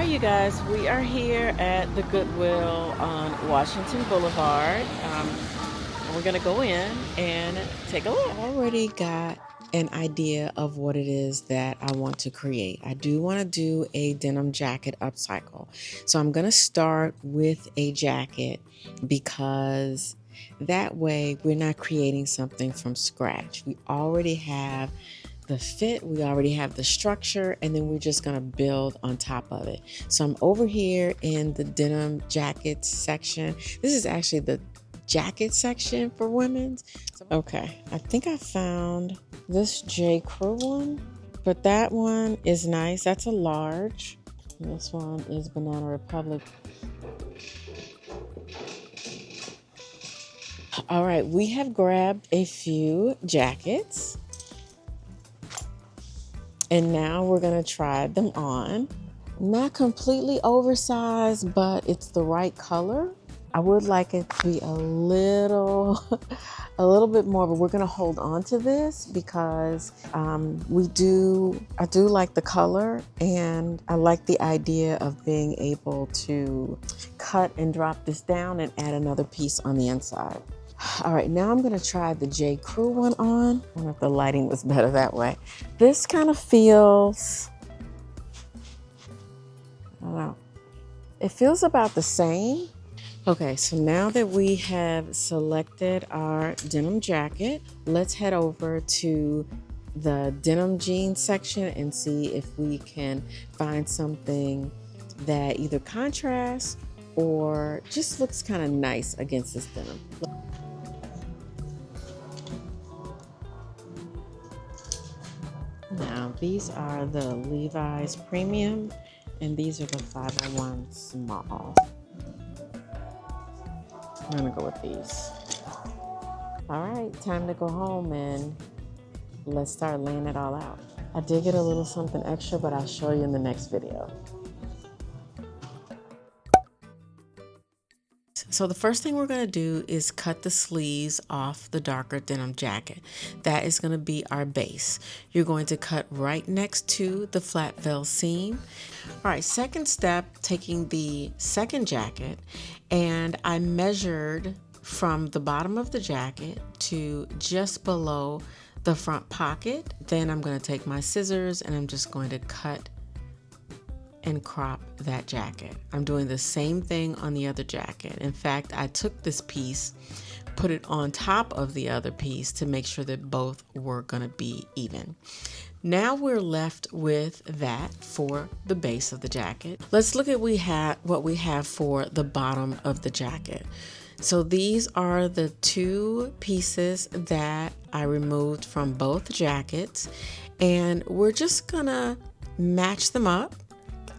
you guys, we are here at the Goodwill on Washington Boulevard. We're gonna go in and take a look. I already got an idea of what it is that I want to create. I do want to do a denim jacket upcycle. So I'm gonna start with a jacket because that way we're not creating something from scratch. We already have the fit, we already have the structure, and then we're just gonna build on top of it. So I'm over here in the denim jackets section. This is actually the jacket section for women's. Okay, I think I found this J. Crew one, but that one is nice. That's a large. And this one is Banana Republic. All right, we have grabbed a few jackets. And now we're gonna try them on. Not completely oversized, but it's the right color. I would like it to be a little bit more, but we're gonna hold on to this because I do like the color, and I like the idea of being able to cut and drop this down and add another piece on the inside. All right, now I'm gonna try the J. Crew one on. I don't know if the lighting was better that way. This kind of feels, I don't know, it feels about the same. Okay, so now that we have selected our denim jacket, let's head over to the denim jeans section and see if we can find something that either contrasts or just looks kind of nice against this denim. Now, these are the Levi's Premium, and these are the 501 Small. I'm gonna go with these. All right, time to go home and let's start laying it all out. I did get a little something extra, but I'll show you in the next video. So the first thing we're going to do is cut the sleeves off the darker denim jacket. That is going to be our base. You're going to cut right next to the flat veil seam. All right, second step, taking the second jacket, and I measured from the bottom of the jacket to just below the front pocket. Then I'm going to take my scissors and I'm just going to cut and crop that jacket. I'm doing the same thing on the other jacket. In fact, I took this piece, put it on top of the other piece to make sure that both were gonna be even. Now we're left with that for the base of the jacket. Let's look at what we have for the bottom of the jacket. So these are the two pieces that I removed from both jackets, and we're just gonna match them up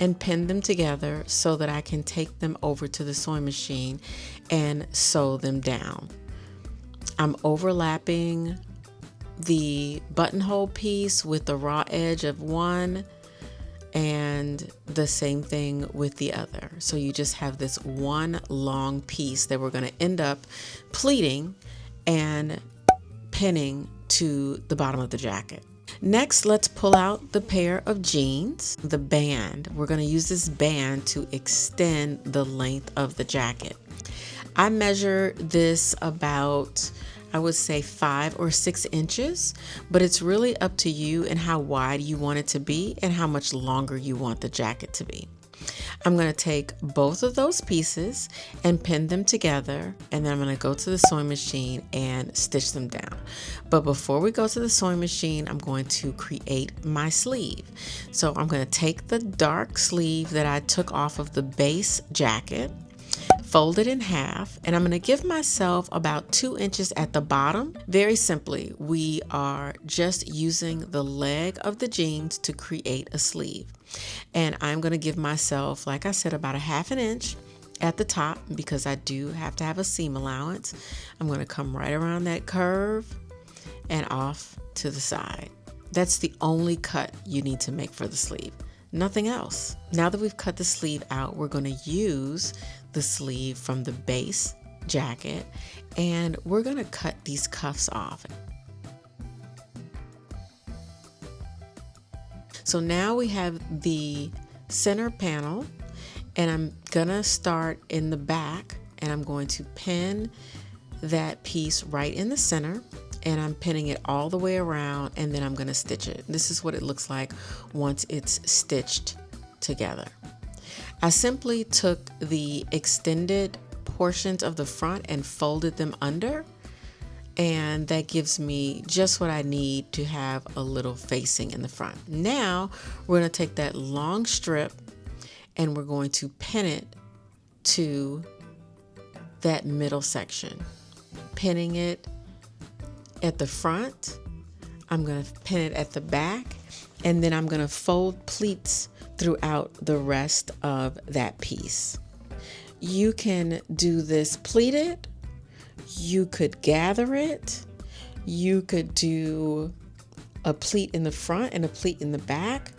and pin them together so that I can take them over to the sewing machine and sew them down. I'm overlapping the buttonhole piece with the raw edge of one, and the same thing with the other. So you just have this one long piece that we're going to end up pleating and pinning to the bottom of the jacket. Next, let's pull out the pair of jeans, the band. We're going to use this band to extend the length of the jacket. I measure this about, I would say 5 or 6 inches, but it's really up to you and how wide you want it to be and how much longer you want the jacket to be. I'm going to take both of those pieces and pin them together, and then I'm going to go to the sewing machine and stitch them down. But before we go to the sewing machine, I'm going to create my sleeve. So I'm going to take the dark sleeve that I took off of the base jacket, fold it in half, and I'm going to give myself about 2 inches at the bottom. Very simply, we are just using the leg of the jeans to create a sleeve. And I'm going to give myself, like I said, about a 1/2 inch at the top because I do have to have a seam allowance. I'm going to come right around that curve and off to the side. That's the only cut you need to make for the sleeve. Nothing else. Now that we've cut the sleeve out, we're going to use the sleeve from the base jacket and we're going to cut these cuffs off. So now we have the center panel, and I'm gonna start in the back, and I'm going to pin that piece right in the center, and I'm pinning it all the way around, and then I'm gonna stitch it. This is what it looks like once it's stitched together. I simply took the extended portions of the front and folded them under, and that gives me just what I need to have a little facing in the front. Now we're going to take that long strip and we're going to pin it to that middle section. Pinning it at the front, I'm going to pin it at the back, and then I'm going to fold pleats throughout the rest of that piece. You can do this pleated, you could gather it, you could do a pleat in the front and a pleat in the back.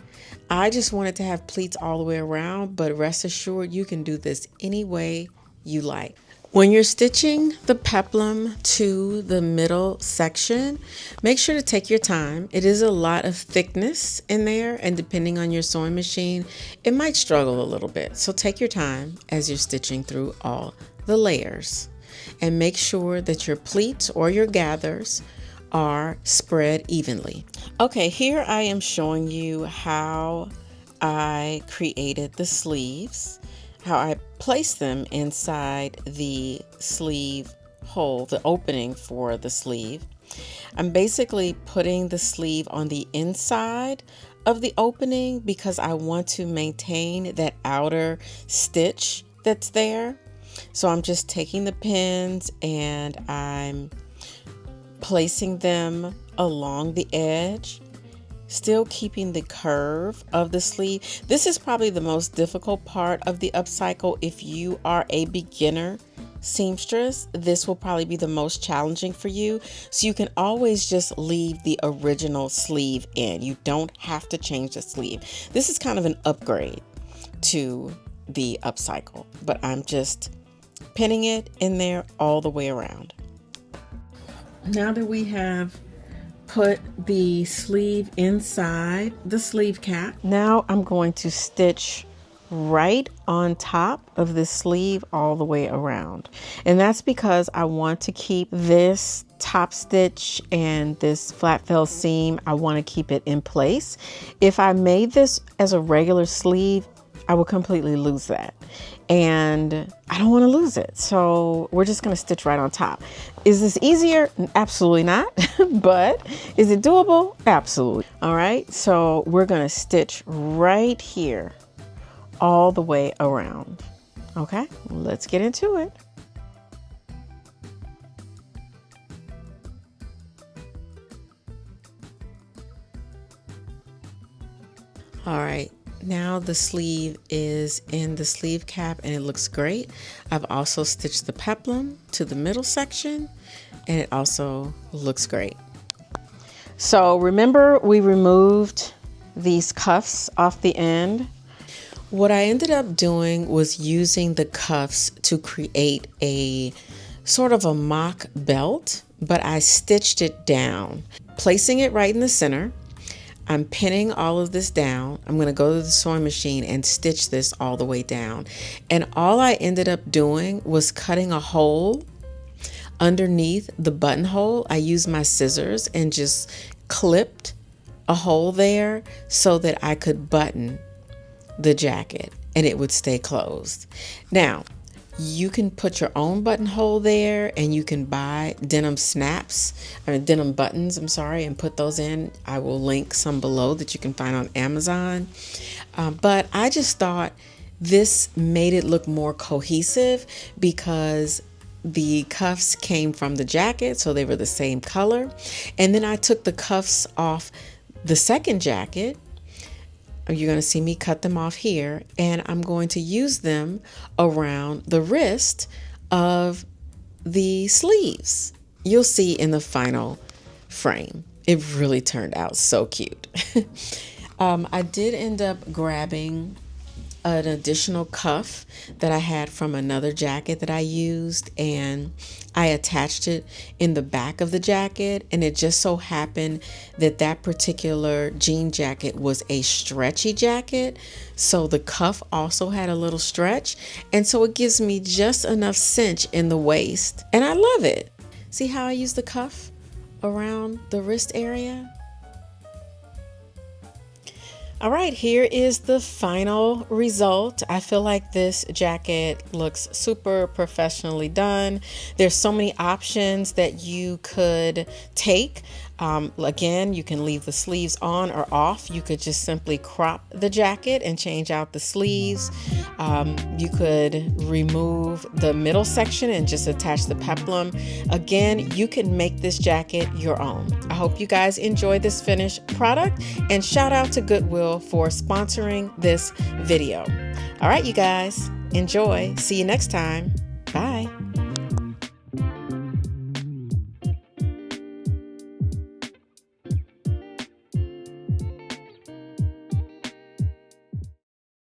I just wanted to have pleats all the way around, but rest assured you can do this any way you like. When you're stitching the peplum to the middle section, make sure to take your time. It is a lot of thickness in there, and depending on your sewing machine, it might struggle a little bit. So take your time as you're stitching through all the layers, and make sure that your pleats or your gathers are spread evenly. Okay, here I am showing you how I created the sleeves, how I placed them inside the sleeve hole, the opening for the sleeve. I'm basically putting the sleeve on the inside of the opening because I want to maintain that outer stitch that's there. So I'm just taking the pins and I'm placing them along the edge, still keeping the curve of the sleeve. This is probably the most difficult part of the upcycle. If you are a beginner seamstress, this will probably be the most challenging for you. So you can always just leave the original sleeve in. You don't have to change the sleeve. This is kind of an upgrade to the upcycle, but I'm just pinning it in there all the way around. Now that we have put the sleeve inside the sleeve cap, now I'm going to stitch right on top of the sleeve all the way around. And that's because I want to keep this top stitch and this flat fell seam, I want to keep it in place. If I made this as a regular sleeve, I will completely lose that. And I don't want to lose it. So we're just going to stitch right on top. Is this easier? Absolutely not. But is it doable? Absolutely. All right. So we're going to stitch right here all the way around. Okay, let's get into it. All right. Now the sleeve is in the sleeve cap and it looks great. I've also stitched the peplum to the middle section and it also looks great. So remember we removed these cuffs off the end. What I ended up doing was using the cuffs to create a sort of a mock belt, but I stitched it down, placing it right in the center. I'm pinning all of this down. I'm going to go to the sewing machine and stitch this all the way down. And all I ended up doing was cutting a hole underneath the buttonhole. I used my scissors and just clipped a hole there so that I could button the jacket and it would stay closed. Now, you can put your own buttonhole there and you can buy denim denim buttons, and put those in. I will link some below that you can find on Amazon. But I just thought this made it look more cohesive because the cuffs came from the jacket, so they were the same color. And then I took the cuffs off the second jacket. You're going to see me cut them off here, and I'm going to use them around the wrist of the sleeves. You'll see in the final frame. It really turned out so cute. I did end up grabbing an additional cuff that I had from another jacket that I used, and I attached it in the back of the jacket, and it just so happened that that particular jean jacket was a stretchy jacket, so the cuff also had a little stretch, and so it gives me just enough cinch in the waist, and I love it. See how I use the cuff around the wrist area? All right, here is the final result. I feel like this jacket looks super professionally done. There's so many options that you could take. Again, you can leave the sleeves on or off. You could just simply crop the jacket and change out the sleeves. You could remove the middle section and just attach the peplum. Again, you can make this jacket your own. I hope you guys enjoy this finished product, and shout out to Goodwill for sponsoring this video. All right, you guys, enjoy. See you next time.